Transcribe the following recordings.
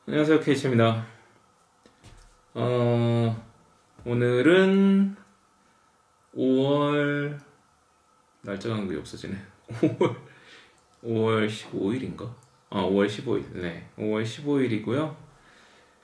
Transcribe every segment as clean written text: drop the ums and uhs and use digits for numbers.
안녕하세요, 케이치입니다. 오늘은 5월 날짜 간격이 없어지네. 5월 15일인가? 5월 15일. 네, 5월 15일이고요.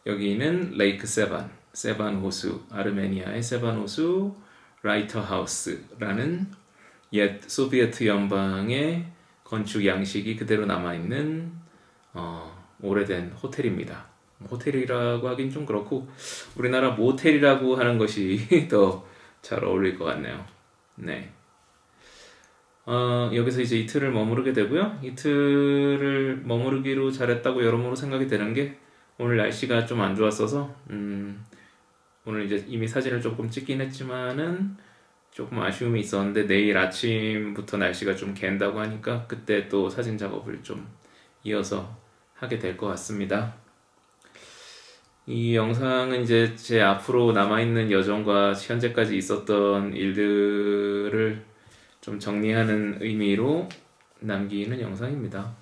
여기는 레이크 세반 호수, 아르메니아의 세반 호수 라이터 하우스라는 옛 소비에트 연방의 건축 양식이 그대로 남아있는 오래된 호텔입니다. 호텔이라고 하긴 좀 그렇고 우리나라 모텔이라고 하는 것이 더 잘 어울릴 것 같네요. 네. 여기서 이제 이틀을 머무르게 되고요. 이틀을 머무르기로 잘했다고 여러모로 생각이 되는 게 오늘 날씨가 좀 안 좋았어서 오늘 이제 이미 사진을 조금 찍긴 했지만은 조금 아쉬움이 있었는데 내일 아침부터 날씨가 좀 갠다고 하니까 그때 또 사진 작업을 좀 이어서 하게 될 것 같습니다. 이 영상은 이제 제 앞으로 남아있는 여정과 현재까지 있었던 일들을 좀 정리하는 의미로 남기는 영상입니다.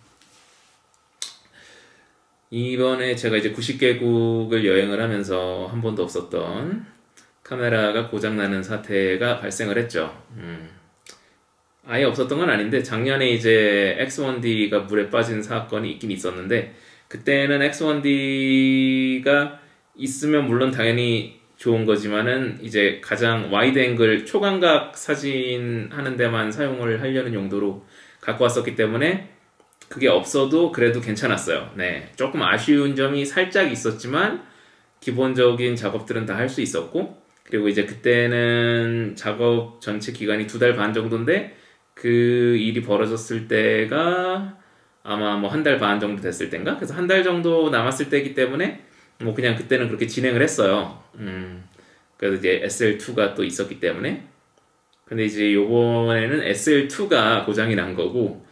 이번에 제가 이제 90개국을 여행을 하면서 한 번도 없었던 카메라가 고장나는 사태가 발생을 했죠. 아예 없었던 건 아닌데 작년에 이제 X1D가 물에 빠진 사건이 있긴 있었는데 그때는 X1D가 있으면 물론 당연히 좋은 거지만은 이제 가장 와이드 앵글 초광각 사진 하는 데만 사용을 하려는 용도로 갖고 왔었기 때문에 그게 없어도 그래도 괜찮았어요. 네, 조금 아쉬운 점이 살짝 있었지만 기본적인 작업들은 다 할 수 있었고 그리고 이제 그때는 작업 전체 기간이 2달 반 정도인데 그 일이 벌어졌을 때가 아마 뭐 1달 반 정도 됐을 때인가? 그래서 1달 정도 남았을 때이기 때문에 뭐 그냥 그때는 그렇게 진행을 했어요. 그래서 이제 SL2가 또 있었기 때문에. 근데 이제 요번에는 SL2가 고장이 난 거고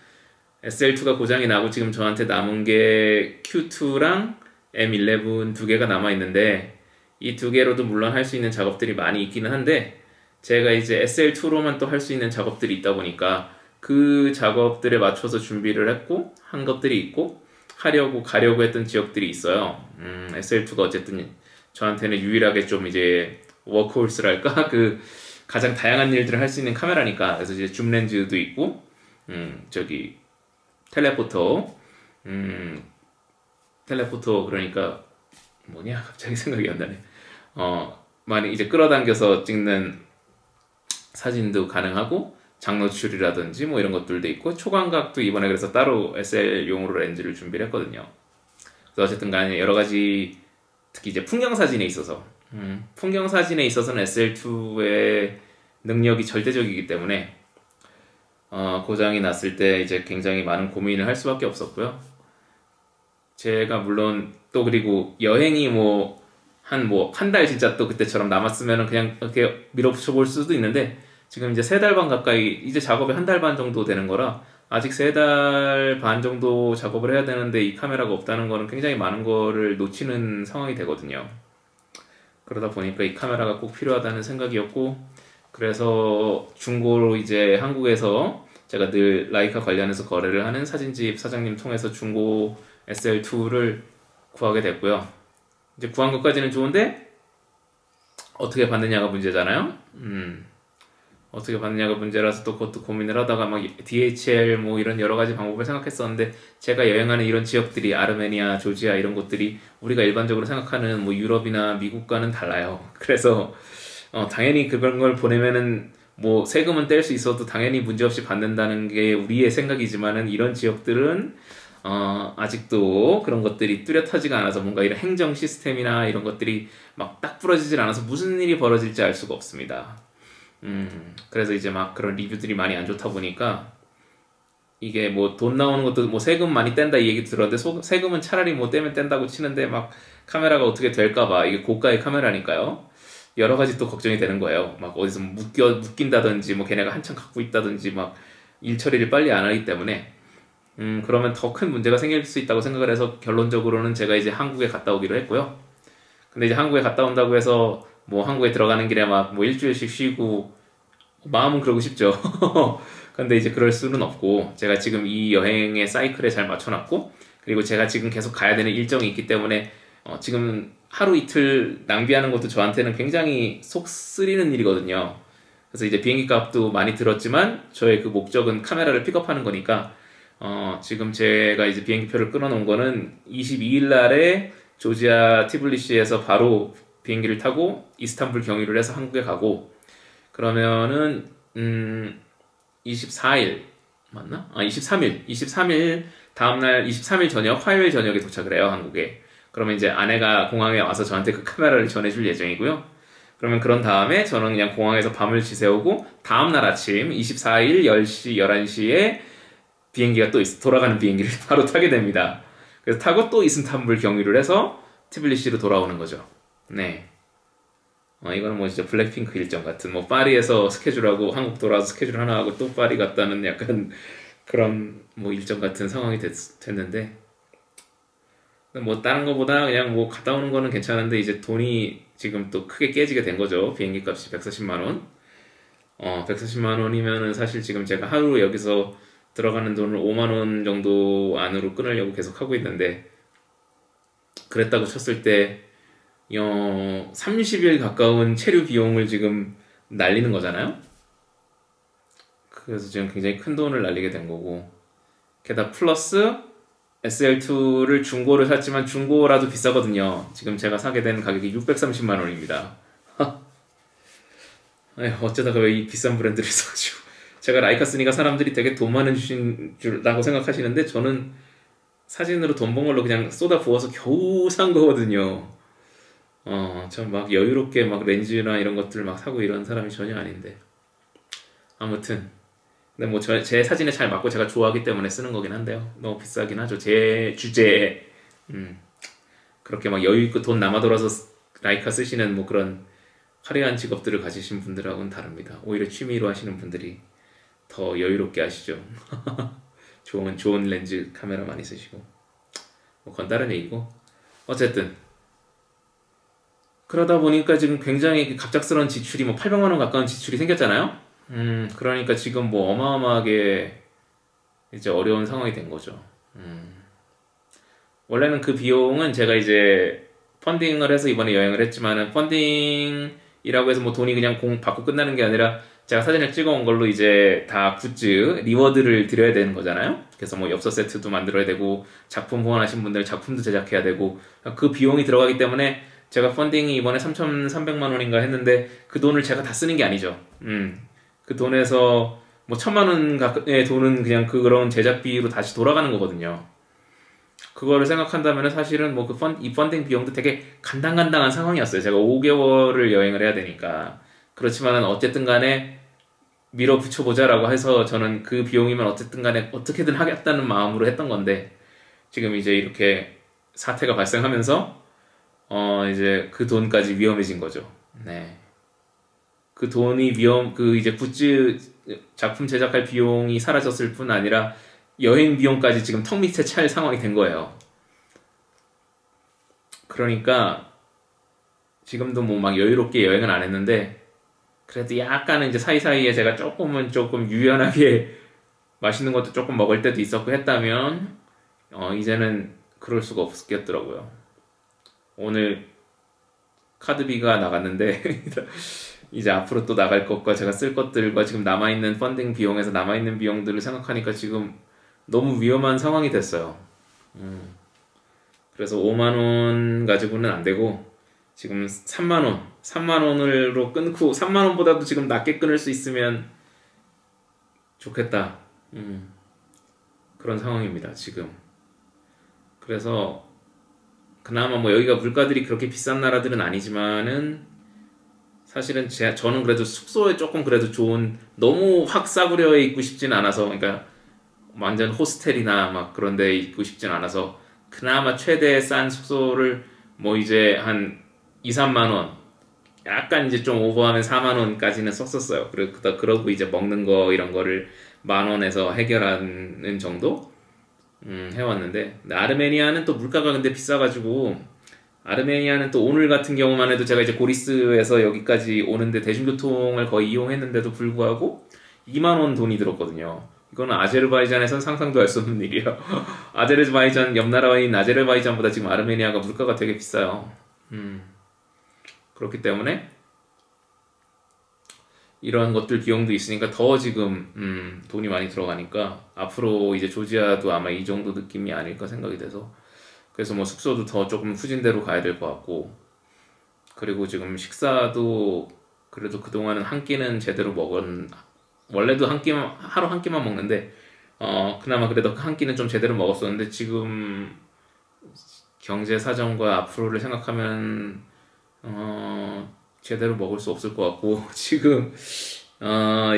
SL2가 고장이 나고 지금 저한테 남은 게 Q2랑 M11 두 개가 남아 있는데 이 두 개로도 물론 할 수 있는 작업들이 많이 있기는 한데 제가 이제 SL2로만 또 할 수 있는 작업들이 있다 보니까 그 작업들에 맞춰서 준비를 했고 한 것들이 있고 가려고 했던 지역들이 있어요. SL2가 어쨌든 저한테는 유일하게 좀 이제 워크홀스랄까 그 가장 다양한 일들을 할 수 있는 카메라니까 그래서 이제 줌 렌즈도 있고 저기 텔레포터 그러니까 뭐냐 갑자기 생각이 안 나네. 많이 이제 끌어당겨서 찍는 사진도 가능하고 장노출이라든지 뭐 이런 것들도 있고 초광각도 이번에 그래서 따로 SL용으로 렌즈를 준비를 했거든요. 그래서 어쨌든 간에 여러 가지 특히 이제 풍경 사진에 있어서는 SL2의 능력이 절대적이기 때문에 고장이 났을 때 이제 굉장히 많은 고민을 할 수밖에 없었고요. 제가 물론 또 그리고 여행이 한 달 진짜 또 그때처럼 남았으면 그냥 이렇게 밀어붙여 볼 수도 있는데 지금 이제 3달 반 가까이 이제 작업이 1달 반 정도 되는 거라 아직 3달 반 정도 작업을 해야 되는데 이 카메라가 없다는 거는 굉장히 많은 거를 놓치는 상황이 되거든요. 그러다 보니까 이 카메라가 꼭 필요하다는 생각이었고 그래서 중고로 이제 한국에서 제가 늘 라이카 관련해서 거래를 하는 사진집 사장님 통해서 중고 SL2를 구하게 됐고요. 이제 구한 것까지는 좋은데 어떻게 받느냐가 문제잖아요. 어떻게 받느냐가 문제라서 또 그것도 고민을 하다가 막 DHL 뭐 이런 여러 가지 방법을 생각했었는데 제가 여행하는 이런 지역들이 아르메니아, 조지아 이런 곳들이 우리가 일반적으로 생각하는 뭐 유럽이나 미국과는 달라요. 그래서 당연히 그런 걸 보내면은 뭐 세금은 뗄 수 있어도 당연히 문제없이 받는다는 게 우리의 생각이지만은 이런 지역들은 아직도 그런 것들이 뚜렷하지가 않아서 뭔가 이런 행정 시스템이나 이런 것들이 막 딱 부러지질 않아서 무슨 일이 벌어질지 알 수가 없습니다. 그래서 이제 막 그런 리뷰들이 많이 안 좋다 보니까 이게 뭐 돈 나오는 것도 뭐 세금 많이 뗀다 이 얘기 들었는데 세금은 차라리 뭐 떼면 뗀다고 치는데 막 카메라가 어떻게 될까봐 이게 고가의 카메라니까요. 여러 가지 또 걱정이 되는 거예요. 막 어디서 묶인다든지 뭐 걔네가 한참 갖고 있다든지 막 일 처리를 빨리 안 하기 때문에 그러면 더 큰 문제가 생길 수 있다고 생각을 해서 결론적으로는 제가 이제 한국에 갔다 오기로 했고요. 근데 이제 한국에 갔다 온다고 해서 뭐 한국에 들어가는 길에 막 뭐 일주일씩 쉬고 마음은 그러고 싶죠. 근데 이제 그럴 수는 없고 제가 지금 이 여행의 사이클에 잘 맞춰놨고 그리고 제가 지금 계속 가야 되는 일정이 있기 때문에 지금 하루 이틀 낭비하는 것도 저한테는 굉장히 속 쓰리는 일이거든요. 그래서 이제 비행기 값도 많이 들었지만 저의 그 목적은 카메라를 픽업하는 거니까 지금 제가 이제 비행기표를 끊어놓은 거는 22일 날에 조지아 티블리시에서 바로 비행기를 타고 이스탄불 경유를 해서 한국에 가고 그러면은 24일 맞나? 23일 다음날 23일 저녁 화요일 저녁에 도착을 해요 한국에. 그러면 이제 아내가 공항에 와서 저한테 그 카메라를 전해줄 예정이고요. 그러면 그런 다음에 저는 그냥 공항에서 밤을 지새우고 다음날 아침 24일 10시 11시에 비행기가 또 돌아가는 비행기를 바로 타게 됩니다. 그래서 타고 또 이스탄불 경유를 해서 티빌리시로 돌아오는 거죠. 네. 이거는 뭐 진짜 블랙핑크 일정 같은 뭐 파리에서 스케줄하고 한국 돌아와서 스케줄 하나 하고 또 파리 갔다는 약간 그런 뭐 일정 같은 상황이 됐는데 뭐 다른 거보다 그냥 뭐 갔다 오는 거는 괜찮은데 이제 돈이 지금 또 크게 깨지게 된 거죠. 비행기 값이 140만 원. 140만 원이면은 사실 지금 제가 하루 여기서 들어가는 돈을 5만 원 정도 안으로 끊으려고 계속 하고 있는데 그랬다고 쳤을 때 30일 가까운 체류 비용을 지금 날리는 거잖아요. 그래서 지금 굉장히 큰 돈을 날리게 된 거고 게다가 플러스 SL2를 중고를 샀지만 중고라도 비싸거든요. 지금 제가 사게 된 가격이 630만 원입니다. 어쩌다가 왜 이 비싼 브랜드를 사가지고 제가 라이카 쓰니까 사람들이 되게 돈 많은 주신 줄라고 생각하시는데 저는 사진으로 돈 번 걸로 그냥 쏟아 부어서 겨우 산 거거든요. 전 막 여유롭게 막 렌즈나 이런 것들 막 사고 이런 사람이 전혀 아닌데 아무튼 근데 뭐 제 사진에 잘 맞고 제가 좋아하기 때문에 쓰는 거긴 한데요. 너무 비싸긴 하죠. 제 주제에 그렇게 막 여유 있고 돈 남아 돌아서 라이카 쓰시는 뭐 그런 화려한 직업들을 가지신 분들하고는 다릅니다. 오히려 취미로 하시는 분들이 더 여유롭게 하시죠. 좋은 렌즈 카메라 많이 쓰시고 뭐 그건 다른 얘기고 어쨌든 그러다 보니까 지금 굉장히 갑작스러운 지출이 뭐 800만 원 가까운 지출이 생겼잖아요. 그러니까 지금 뭐 어마어마하게 이제 어려운 상황이 된 거죠. 원래는 그 비용은 제가 이제 펀딩을 해서 이번에 여행을 했지만은 펀딩이라고 해서 뭐 돈이 그냥 받고 끝나는 게 아니라 제가 사진을 찍어온 걸로 이제 다 굿즈, 리워드를 드려야 되는 거잖아요. 그래서 뭐 엽서 세트도 만들어야 되고 작품 후원하신 분들 작품도 제작해야 되고 그 비용이 들어가기 때문에 제가 펀딩이 이번에 3,300만 원인가 했는데 그 돈을 제가 다 쓰는 게 아니죠. 그 돈에서 뭐 1,000만 원의 돈은 그냥 그런 제작비로 다시 돌아가는 거거든요. 그거를 생각한다면 사실은 뭐 이 펀딩 비용도 되게 간당간당한 상황이었어요. 제가 5개월을 여행을 해야 되니까. 그렇지만은 어쨌든 간에 밀어붙여보자라고 해서 저는 그 비용이면 어쨌든 간에 어떻게든 하겠다는 마음으로 했던 건데 지금 이제 이렇게 사태가 발생하면서 이제 그 돈까지 위험해진 거죠. 네. 그 돈이 이제 굿즈 작품 제작할 비용이 사라졌을 뿐 아니라 여행 비용까지 지금 턱 밑에 찰 상황이 된 거예요. 그러니까 지금도 뭐 막 여유롭게 여행은 안 했는데 그래도 약간은 이제 사이사이에 제가 조금 유연하게 맛있는 것도 조금 먹을 때도 있었고 했다면 이제는 그럴 수가 없겠더라고요. 오늘 카드비가 나갔는데 이제 앞으로 또 나갈 것과 제가 쓸 것들과 지금 남아있는 펀딩 비용에서 남아있는 비용들을 생각하니까 지금 너무 위험한 상황이 됐어요. 그래서 5만 원 가지고는 안 되고 지금 3만 원으로 끊고 3만 원보다도 지금 낮게 끊을 수 있으면 좋겠다. 그런 상황입니다, 지금. 그래서 그나마 뭐 여기가 물가들이 그렇게 비싼 나라들은 아니지만은 사실은 저는 그래도 숙소에 조금 그래도 좋은 너무 확 싸구려에 있고 싶진 않아서 그러니까 완전 호스텔이나 막 그런 데 있고 싶진 않아서 그나마 최대 싼 숙소를 뭐 이제 한 2, 3만 원 약간 이제 좀 오버하면 4만 원까지는 썼었어요. 그러고 이제 먹는 거 이런 거를 10,000원에서 해결하는 정도 해왔는데 아르메니아는 또 물가가 근데 비싸가지고 아르메니아는 또 오늘 같은 경우만 해도 제가 이제 고리스에서 여기까지 오는데 대중교통을 거의 이용했는데도 불구하고 2만 원 돈이 들었거든요. 이거는 아제르바이잔에선 상상도 할 수 없는 일이에요. 아제르바이잔 옆 나라인 아제르바이잔보다 지금 아르메니아가 물가가 되게 비싸요. 그렇기 때문에 이런 것들 비용도 있으니까 더 지금 돈이 많이 들어가니까 앞으로 이제 조지아도 아마 이 정도 느낌이 아닐까 생각이 돼서 그래서 뭐 숙소도 더 조금 후진대로 가야 될 것 같고 그리고 지금 식사도 그래도 그동안은 한 끼는 제대로 원래도 하루 한 끼만 먹는데 그나마 그래도 한 끼는 좀 제대로 먹었었는데 지금 경제 사정과 앞으로를 생각하면 제대로 먹을 수 없을 것 같고 지금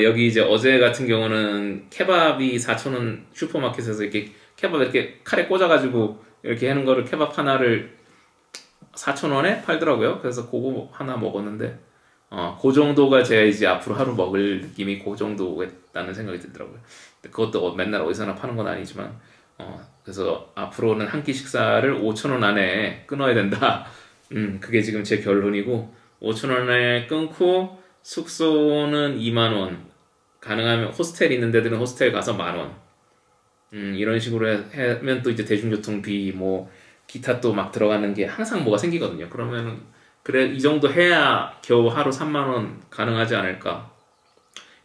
여기 이제 어제 같은 경우는 케밥이 4,000원 슈퍼마켓에서 이렇게 케밥 이렇게 칼에 꽂아가지고 이렇게 하는 거를 케밥 하나를 4,000원에 팔더라고요. 그래서 그거 하나 먹었는데 그 정도가 제가 이제 앞으로 하루 먹을 느낌이 그 정도겠다는 생각이 들더라고요. 그것도 맨날 어디서나 파는 건 아니지만 그래서 앞으로는 한 끼 식사를 5,000원 안에 끊어야 된다. 그게 지금 제 결론이고 5,000원에 끊고 숙소는 2만 원 가능하면 호스텔 있는 데들은 호스텔 가서 10,000원 이런 식으로 하면 또 이제 대중교통비 뭐 기타 또 막 들어가는 게 항상 뭐가 생기거든요. 그러면 그래 이 정도 해야 겨우 하루 3만 원 가능하지 않을까.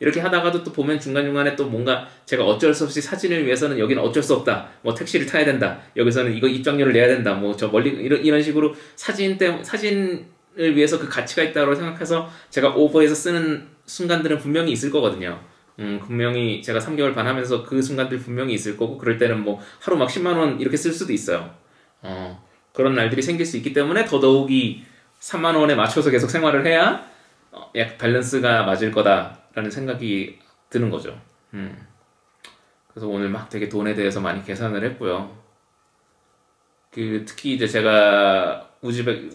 이렇게 하다가도 또 보면 중간중간에 또 뭔가 제가 어쩔 수 없이 사진을 위해서는 여기는 어쩔 수 없다. 뭐 택시를 타야 된다. 여기서는 이거 입장료를 내야 된다. 뭐 저 멀리 이런 식으로 사진을 위해서 그 가치가 있다고 생각해서 제가 오버해서 쓰는 순간들은 분명히 있을 거거든요. 분명히 제가 3개월 반 하면서 그 순간들 분명히 있을 거고 그럴 때는 뭐 하루 막 10만 원 이렇게 쓸 수도 있어요. 그런 날들이 생길 수 있기 때문에 더더욱이 3만 원에 맞춰서 계속 생활을 해야 약 밸런스가 맞을 거다라는 생각이 드는 거죠. 그래서 오늘 막 되게 돈에 대해서 많이 계산을 했고요. 특히 이제 제가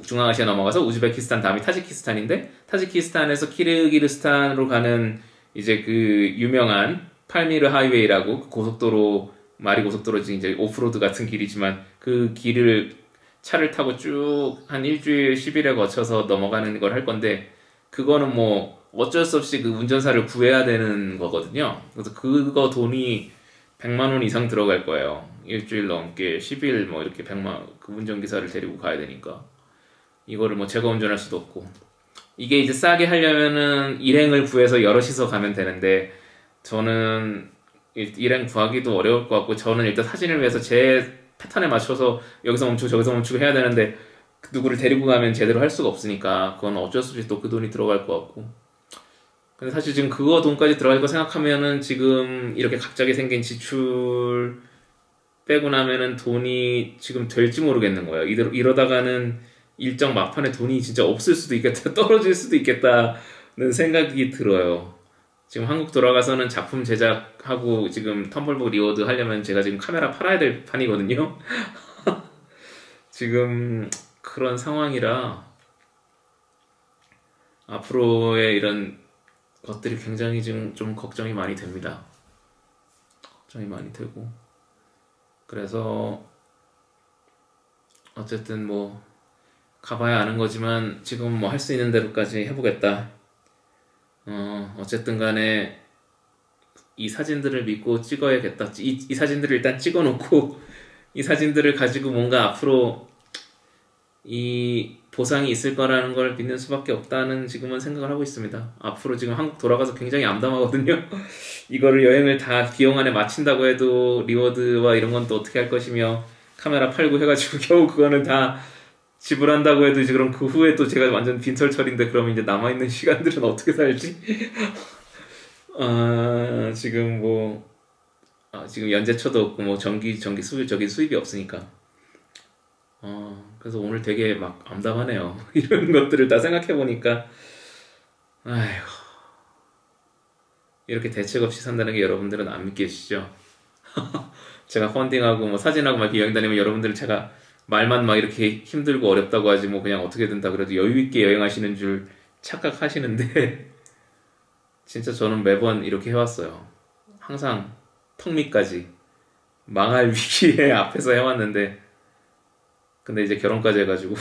중앙아시아 넘어가서 우즈베키스탄 다음이 타지키스탄인데 타지키스탄에서 키르기르스탄으로 가는 이제 그 유명한 팔미르 하이웨이라고 고속도로 마리 고속도로 이제 오프로드 같은 길이지만 그 길을 차를 타고 쭉 한 일주일 10일에 거쳐서 넘어가는 걸 할 건데 그거는 뭐 어쩔 수 없이 그 운전사를 구해야 되는 거거든요. 그래서 그거 돈이 100만 원 이상 들어갈 거예요. 일주일 넘게 10일 뭐 이렇게 100만 그 운전기사를 데리고 가야 되니까 이거를 뭐 제가 운전할 수도 없고 이게 이제 싸게 하려면은 일행을 구해서 여럿이서 가면 되는데 저는 일행 구하기도 어려울 것 같고 저는 일단 사진을 위해서 제 패턴에 맞춰서 여기서 멈추고 저기서 멈추고 해야 되는데 누구를 데리고 가면 제대로 할 수가 없으니까 그건 어쩔 수 없이 또 그 돈이 들어갈 것 같고 근데 사실 지금 그거 돈까지 들어갈 거 생각하면은 지금 이렇게 갑자기 생긴 지출 빼고 나면은 돈이 지금 될지 모르겠는 거예요. 이러다가는 일정 막판에 돈이 진짜 없을 수도 있겠다, 떨어질 수도 있겠다는 생각이 들어요. 지금 한국 돌아가서는 작품 제작하고 지금 텀블벅 리워드 하려면 제가 지금 카메라 팔아야 될 판이거든요. 지금 그런 상황이라 앞으로의 이런 것들이 굉장히 지금 좀 걱정이 많이 됩니다. 걱정이 많이 되고 그래서 어쨌든 뭐 가봐야 아는 거지만 지금 뭐 할 수 있는 대로까지 해보겠다. 어쨌든 간에 이 사진들을 믿고 찍어야겠다. 이 사진들을 일단 찍어놓고 이 사진들을 가지고 뭔가 앞으로 이 보상이 있을 거라는 걸 믿는 수밖에 없다는 지금은 생각을 하고 있습니다. 앞으로 지금 한국 돌아가서 굉장히 암담하거든요. 이거를 여행을 다 비용 안에 마친다고 해도 리워드와 이런 건 또 어떻게 할 것이며 카메라 팔고 해가지고 겨우 그거는 다 지불한다고 해도 이제 그럼 그 후에 또 제가 완전 빈털털인데 그러면 이제 남아있는 시간들은 어떻게 살지? 지금 뭐 지금 연재처도 없고 뭐 전기 수입이 없으니까 그래서 오늘 되게 막 암담하네요. 이런 것들을 다 생각해보니까 아이고 이렇게 대책 없이 산다는 게 여러분들은 안 믿기시죠? 제가 펀딩하고 뭐 사진하고 막 이렇게 여행 다니면 여러분들 제가 말만 막 이렇게 힘들고 어렵다고 하지 뭐 그냥 어떻게 된다 그래도 여유있게 여행하시는 줄 착각하시는데 진짜 저는 매번 이렇게 해왔어요. 항상 턱 밑까지 망할 위기에 앞에서 해왔는데 근데 이제 결혼까지 해가지고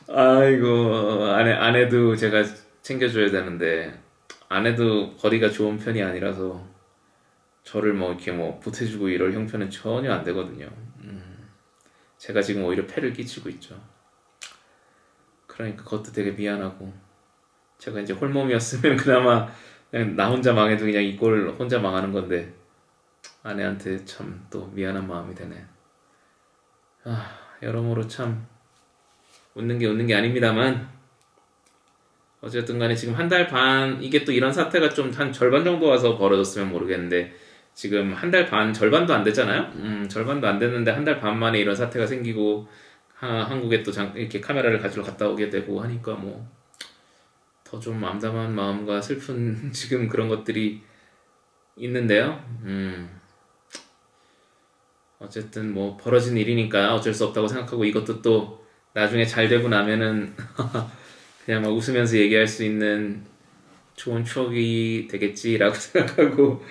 아이고 아내도 제가 챙겨줘야 되는데 아내도 거리가 좋은 편이 아니라서 저를 뭐 이렇게 뭐 보태주고 이럴 형편은 전혀 안 되거든요. 제가 지금 오히려 폐를 끼치고 있죠. 그러니까 그것도 되게 미안하고, 제가 이제 홀몸이었으면 그나마 그냥 나 혼자 망해도 그냥 이 꼴 혼자 망하는 건데, 아내한테 참 또 미안한 마음이 되네. 여러모로 참 웃는 게 아닙니다만, 어쨌든 간에 지금 한 달 반, 이게 또 이런 사태가 좀 한 절반 정도 와서 벌어졌으면 모르겠는데, 지금 한 달 반, 절반도 안 됐잖아요? 절반도 안 됐는데 한 달 반 만에 이런 사태가 생기고, 한국에 또 이렇게 카메라를 가지러 갔다 오게 되고 하니까 뭐, 더 좀 암담한 마음과 슬픈 지금 그런 것들이 있는데요. 어쨌든 뭐 벌어진 일이니까 어쩔 수 없다고 생각하고, 이것도 또 나중에 잘 되고 나면은 그냥 막 웃으면서 얘기할 수 있는 좋은 추억이 되겠지라고 생각하고,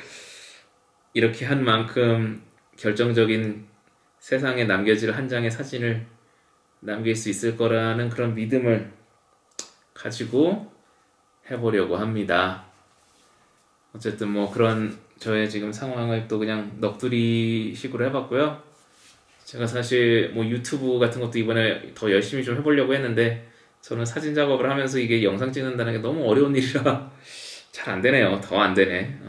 이렇게 한 만큼 결정적인 세상에 남겨질 한 장의 사진을 남길 수 있을 거라는 그런 믿음을 가지고 해보려고 합니다. 어쨌든 뭐 그런 저의 지금 상황을 또 그냥 넋두리 식으로 해봤고요. 제가 사실 뭐 유튜브 같은 것도 이번에 더 열심히 좀 해보려고 했는데, 저는 사진 작업을 하면서 이게 영상 찍는다는 게 너무 어려운 일이라 잘 안 되네요. 더 안 되네.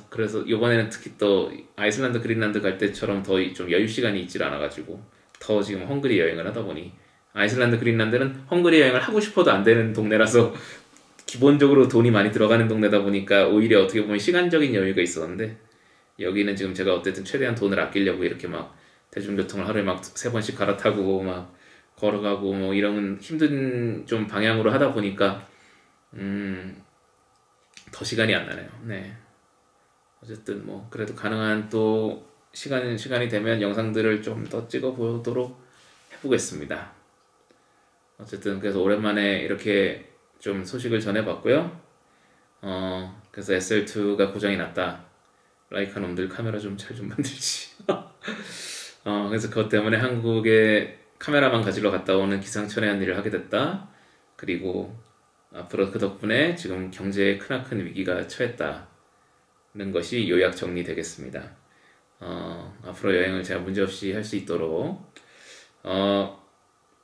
그래서 이번에는 특히 또 아이슬란드, 그린란드 갈 때처럼 더 좀 여유 시간이 있질 않아가지고 더 지금 헝그리 여행을 하다 보니, 아이슬란드, 그린란드는 헝그리 여행을 하고 싶어도 안 되는 동네라서 기본적으로 돈이 많이 들어가는 동네다 보니까 오히려 어떻게 보면 시간적인 여유가 있었는데, 여기는 지금 제가 어쨌든 최대한 돈을 아끼려고 이렇게 막 대중교통을 하루에 막 3번씩 갈아타고 막 걸어가고 뭐 이런 힘든 좀 방향으로 하다 보니까 더 시간이 안 나네요. 네. 어쨌든 뭐 그래도 가능한 또 시간이 되면 영상들을 좀 더 찍어 보도록 해보겠습니다. 어쨌든 그래서 오랜만에 이렇게 좀 소식을 전해봤고요. 그래서 SL2가 고장이 났다. 라이카 놈들 카메라 좀 잘 좀 만들지. 그래서 그것 때문에 한국에 카메라만 가지러 갔다 오는 기상천외한 일을 하게 됐다. 그리고 앞으로 그 덕분에 지금 경제에 크나큰 위기가 처했다는 것이 요약 정리되겠습니다. 앞으로 여행을 제가 문제없이 할 수 있도록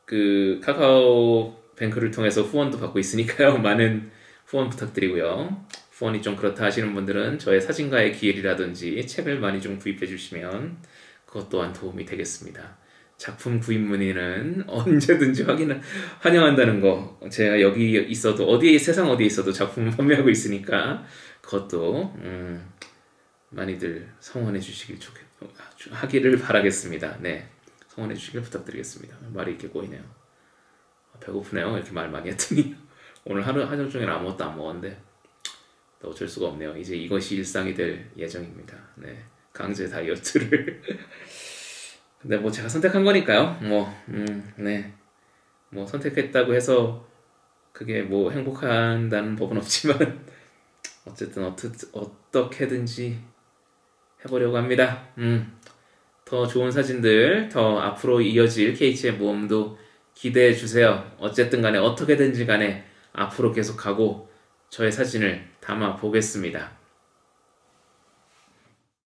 그 카카오뱅크를 통해서 후원도 받고 있으니까요. 많은 후원 부탁드리고요. 후원이 좀 그렇다 하시는 분들은 저의 사진가의 기일이라든지 책을 많이 좀 구입해 주시면 그것 또한 도움이 되겠습니다. 작품 구입 문의는 언제든지 환영한다는 거, 제가 여기 있어도 세상 어디에 있어도 작품을 판매하고 있으니까 그것도 많이들 성원해 주시길 하기를 바라겠습니다. 네, 성원해 주시길 부탁드리겠습니다. 말이 이렇게 꼬이네요. 배고프네요. 이렇게 말 많이 했더니 오늘 하루 종일 아무것도 안 먹었는데 또 어쩔 수가 없네요. 이제 이것이 일상이 될 예정입니다. 네, 강제 다이어트를 근데 뭐 제가 선택한 거니까요. 네, 뭐 선택했다고 해서 그게 뭐 행복한다는 법은 없지만 어쨌든 어떻게든지 해보려고 합니다. 더 좋은 사진들, 더 앞으로 이어질 KH의 모험도 기대해 주세요. 어쨌든 간에 어떻게든지 간에 앞으로 계속 가고 저의 사진을 담아 보겠습니다.